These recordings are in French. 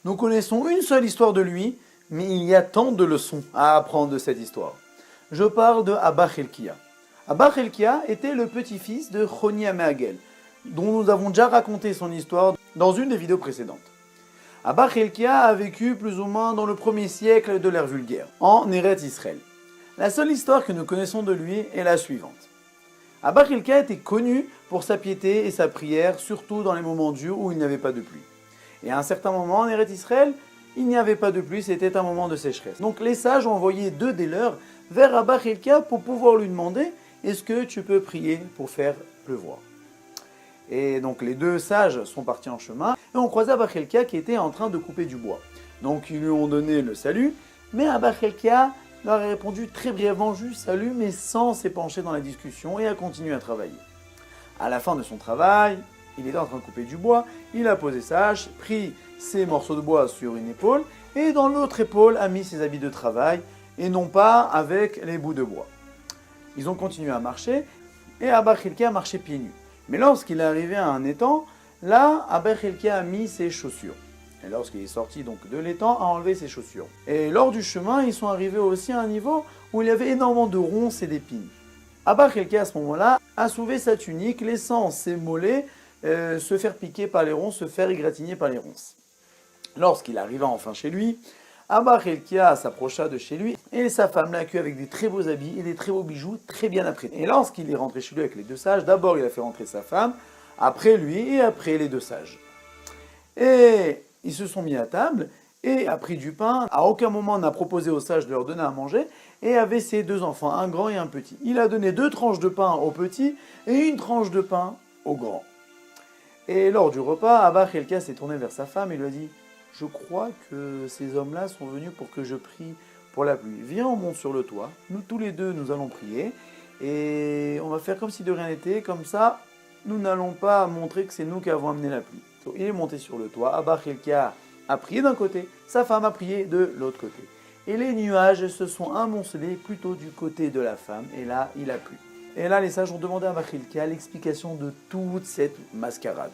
Nous connaissons une seule histoire de lui, mais il y a tant de leçons à apprendre de cette histoire. Je parle de Abba Helkia. Abba Helkia était le petit-fils de Choni Améagel, dont nous avons déjà raconté son histoire dans une des vidéos précédentes. Abba Helkia a vécu plus ou moins dans le 1er siècle de l'ère vulgaire, en Eretz Israël. La seule histoire que nous connaissons de lui est la suivante. Abba Helkia était connu pour sa piété et sa prière, surtout dans les moments durs où il n'y avait pas de pluie. Et à un certain moment, en Eretz Israël, il n'y avait pas de pluie, c'était un moment de sécheresse. Donc les sages ont envoyé 2 des leurs vers Abba Helkia pour pouvoir lui demander « Est-ce que tu peux prier pour faire pleuvoir ?» Et donc les 2 sages sont partis en chemin et ont croisé Abba Helkia qui était en train de couper du bois. Donc ils lui ont donné le salut, mais Abba Helkia leur a répondu très brièvement juste salut, mais sans s'épancher dans la discussion et a continué à travailler. À la fin de son travail, il était en train de couper du bois, il a posé sa hache, pris ses morceaux de bois sur une épaule et dans l'autre épaule a mis ses habits de travail et non pas avec les bouts de bois. Ils ont continué à marcher et Abba Helkia marchait pieds nus. Mais lorsqu'il est arrivé à un étang, là, Abba Helkia a mis ses chaussures. Et lorsqu'il est sorti donc de l'étang, a enlevé ses chaussures. Et lors du chemin, ils sont arrivés aussi à un niveau où il y avait énormément de ronces et d'épines. Abba Helkia, à ce moment-là, a soulevé sa tunique, laissant ses mollets se faire piquer par les ronces, se faire égratigner par les ronces. Lorsqu'il arriva enfin chez lui, Abba Helkia s'approcha de chez lui et sa femme l'accueillit avec des très beaux habits et des très beaux bijoux très bien apprêtés. Et lorsqu'il est rentré chez lui avec les 2 sages, d'abord il a fait rentrer sa femme, après lui et après les 2 sages. Et ils se sont mis à table et a pris du pain. À aucun moment n'a proposé aux sages de leur donner à manger et avait ses 2 enfants, un grand et un petit. Il a donné 2 tranches de pain au petit et une tranche de pain au grand. Et lors du repas, Abba Helkia s'est tourné vers sa femme et lui a dit « Je crois que ces hommes-là sont venus pour que je prie pour la pluie. Viens, on monte sur le toit. Nous tous les 2, nous allons prier. Et on va faire comme si de rien n'était. Comme ça, nous n'allons pas montrer que c'est nous qui avons amené la pluie. » Donc, il est monté sur le toit. Abba Helkia a prié d'un côté. Sa femme a prié de l'autre côté. Et les nuages se sont amoncelés plutôt du côté de la femme. Et là, il a plu. Et là, les sages ont demandé à Abba Helkia l'explication de toute cette mascarade.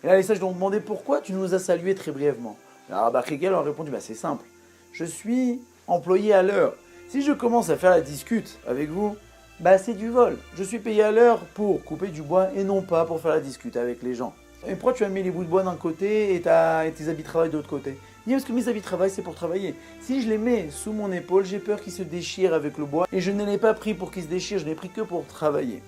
Et là, les sages lui ont demandé pourquoi tu nous as salués très brièvement. Alors Abba Helkia leur a répondu, c'est simple. Je suis employé à l'heure. Si je commence à faire la discute avec vous, c'est du vol. Je suis payé à l'heure pour couper du bois et non pas pour faire la discute avec les gens. Et pourquoi tu as mis les bouts de bois d'un côté et tes habits de travail de l'autre côté ? Il dit parce que mes habits de travail c'est pour travailler. Si je les mets sous mon épaule, j'ai peur qu'ils se déchirent avec le bois et je ne l'ai pas pris pour qu'ils se déchirent, je l'ai pris que pour travailler.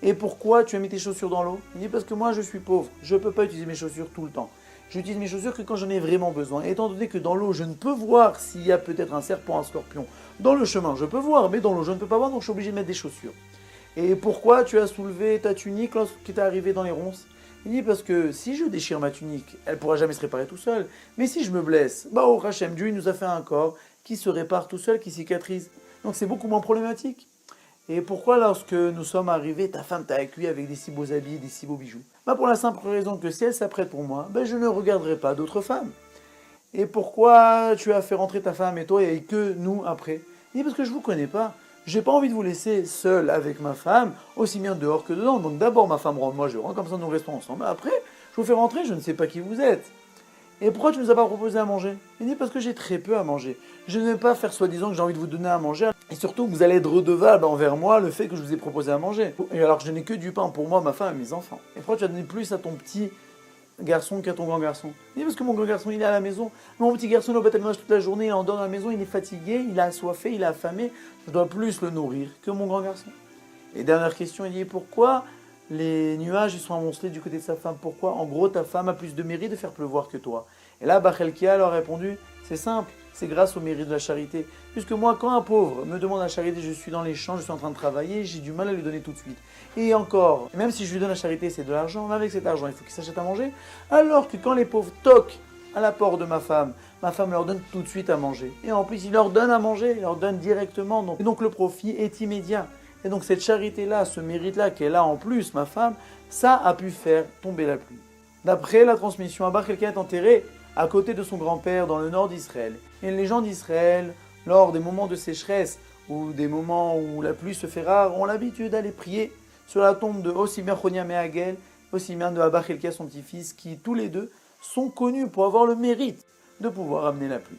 Et pourquoi tu as mis tes chaussures dans l'eau ? Il dit parce que moi je suis pauvre, je ne peux pas utiliser mes chaussures tout le temps. J'utilise mes chaussures que quand j'en ai vraiment besoin. Et étant donné que dans l'eau je ne peux voir s'il y a peut-être un serpent, un scorpion. Dans le chemin je peux voir, mais dans l'eau je ne peux pas voir, donc je suis obligé de mettre des chaussures. Et pourquoi tu as soulevé ta tunique lorsque tu es arrivé dans les ronces ? Il dit parce que si je déchire ma tunique, elle ne pourra jamais se réparer tout seul. Mais si je me blesse, au Hachem, Dieu il nous a fait un corps qui se répare tout seul, qui cicatrise. Donc c'est beaucoup moins problématique. Et pourquoi lorsque nous sommes arrivés, ta femme t'a accueilli avec des si beaux habits, des si beaux bijoux ? Pour la simple raison que si elle s'apprête pour moi, je ne regarderai pas d'autres femmes. Et pourquoi tu as fait rentrer ta femme et toi et que nous après ? Il dit parce que je ne vous connais pas. J'ai pas envie de vous laisser seul avec ma femme, aussi bien dehors que dedans. Donc d'abord ma femme rentre, moi je rentre, comme ça nous restons ensemble. Après, je vous fais rentrer, je ne sais pas qui vous êtes. Et pourquoi tu ne nous as pas proposé à manger ? Il dit parce que j'ai très peu à manger. Je ne vais pas faire soi-disant que j'ai envie de vous donner à manger. Et surtout que vous allez être redevable envers moi le fait que je vous ai proposé à manger. Et alors que je n'ai que du pain pour moi, ma femme et mes enfants. Et pourquoi tu as donné plus à ton petit garçon qu'à ton grand garçon ? Il dit parce que mon grand garçon il est à la maison. Mon petit garçon il est au bâtiment toute la journée, il endort dans la maison, il est fatigué, il a assoiffé, il est affamé. Je dois plus le nourrir que mon grand garçon. Et dernière question, il dit pourquoi les nuages ils sont amoncelés du côté de sa femme ? Pourquoi en gros ta femme a plus de mérite de faire pleuvoir que toi ? Et là Abba Helkia leur a répondu, c'est simple, c'est grâce au mérite de la charité. Puisque moi quand un pauvre me demande la charité, je suis dans les champs, je suis en train de travailler, j'ai du mal à lui donner tout de suite. Et encore, même si je lui donne la charité c'est de l'argent, mais avec cet argent il faut qu'il s'achète à manger. Alors que quand les pauvres toquent à la porte de ma femme leur donne tout de suite à manger. Et en plus il leur donne à manger, il leur donne directement. Et donc le profit est immédiat. Et donc cette charité-là, ce mérite-là qu'elle a en plus, ma femme, ça a pu faire tomber la pluie. D'après la transmission, Abba Helkia est enterré à côté de son grand-père dans le nord d'Israël. Et les gens d'Israël, lors des moments de sécheresse ou des moments où la pluie se fait rare, ont l'habitude d'aller prier sur la tombe de aussi bien Choni Améagel, aussi bien de Abba Helkia, son petit-fils, qui tous les 2 sont connus pour avoir le mérite de pouvoir amener la pluie.